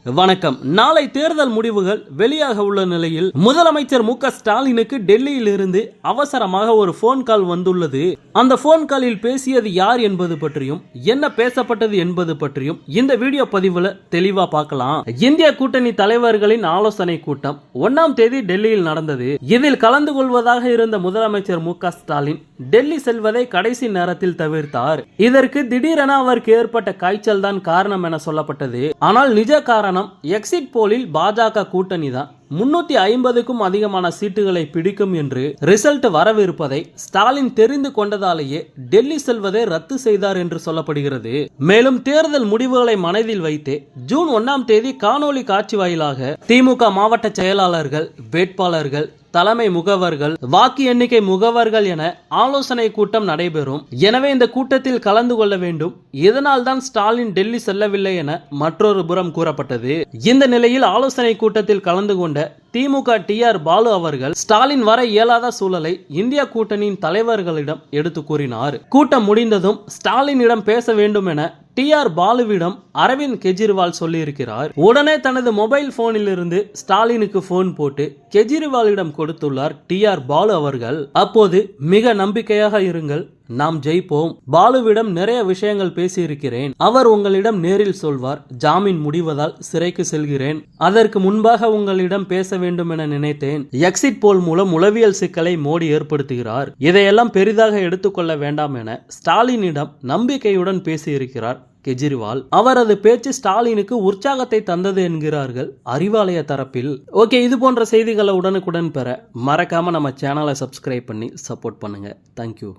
வணக்கம். நாளை தேர்தல் முடிவுகள் வெளியாக உள்ள நிலையில் முதலமைச்சர் மு.க. ஸ்டாலினுக்கு டெல்லியில் இருந்து அவசரமாக ஒரு போன் கால் வந்துள்ளது. அந்த போன் காலில் பேசியது யார் என்பது பற்றியும் என்ன பேசப்பட்டது என்பது பற்றியும் இந்த வீடியோ பதிவுல தெளிவா பார்க்கலாம். இந்திய கூட்டணி தலைவர்களின் ஆலோசனை கூட்டம் 1ஆம் தேதி டெல்லியில் நடந்தது. இதில் கலந்து கொள்வதாக இருந்த முதலமைச்சர் மு.க. ஸ்டாலின் டெல்லி செல்வதை கடைசி நேரத்தில் தவிர்த்தார். இதற்கு திடீரென அவருக்கு ஏற்பட்ட காய்ச்சல் தான் காரணம் என சொல்லப்பட்டது. ஆனால் நிஜ காரணம் எக்ஸிட் போலில் பாஜக கூட்டணி தான் 350க்கும் அதிகமான சீட்டுகளை பிடிக்கும் என்று ரிசல்ட் வரவிருப்பதை ஸ்டாலின் தெரிந்து கொண்டதாலேயே டெல்லி செல்வதை ரத்து செய்தார் என்று சொல்லப்படுகிறது. மேலும் தேர்தல் முடிவுகளை மனதில் வைத்தே ஜூன் 1ஆம் தேதி காணொலி காட்சி வாயிலாக திமுக மாவட்ட செயலாளர்கள், வேட்பாளர்கள், தலைமை முகவர்கள், வாக்கு எண்ணிக்கை முகவர்கள் என ஆலோசனை கூட்டம் நடைபெறும். எனவே இந்த கூட்டத்தில் கலந்து கொள்ள வேண்டும். இதனால் தான் ஸ்டாலின் டெல்லி செல்லவில்லை என மற்றொரு புறம் கூறப்பட்டது. இந்த நிலையில் ஆலோசனை கூட்டத்தில் கலந்து கொண்ட திமுக டி.ஆர். பாலு அவர்கள் ஸ்டாலின் வர இயலாத சூழலை இந்தியா கூட்டணியின் தலைவர்களிடம் எடுத்து கூறினார். கூட்டம் முடிந்ததும் ஸ்டாலினிடம் பேச வேண்டும் என டி.ஆர். பாலுவிடம் அரவிந்த் கெஜ்ரிவால் சொல்லியிருக்கிறார். உடனே தனது மொபைல் போனில் இருந்து ஸ்டாலினுக்கு போன் போட்டு கெஜ்ரிவாலிடம் கொடுத்துள்ளார் டி.ஆர். பாலு அவர்கள். அப்போது மிக நம்பிக்கையாக இருங்கள், நாம் ஜெயிப்போம். பாலுவிடம் நிறைய விஷயங்கள் பேசியிருக்கிறேன். அவர் உங்களிடம் நேரில் சொல்வார். ஜாமீன் முடிவதால் சிறைக்கு செல்கிறேன். அதற்கு முன்பாக உங்களிடம் பேச வேண்டும் என நினைத்தேன். எக்ஸிட் போல் மூலம் உளவியல் சிக்கலை மோடி ஏற்படுத்துகிறார். இதையெல்லாம் பெரிதாக எடுத்துக்கொள்ள வேண்டாம் என ஸ்டாலினிடம் நம்பிக்கையுடன் பேசியிருக்கிறார் கெஜ்ரிவால். அவரது பேச்சு ஸ்டாலினுக்கு உற்சாகத்தை தந்தது என்கிறார்கள் அறிவாலய தரப்பில். ஓகே, இது போன்ற செய்திகளை உடனுக்குடன் பெற மறக்காம நம்ம சேனலை சப்ஸ்கிரைப் பண்ணி சப்போர்ட் பண்ணுங்க. தேங்க்யூ.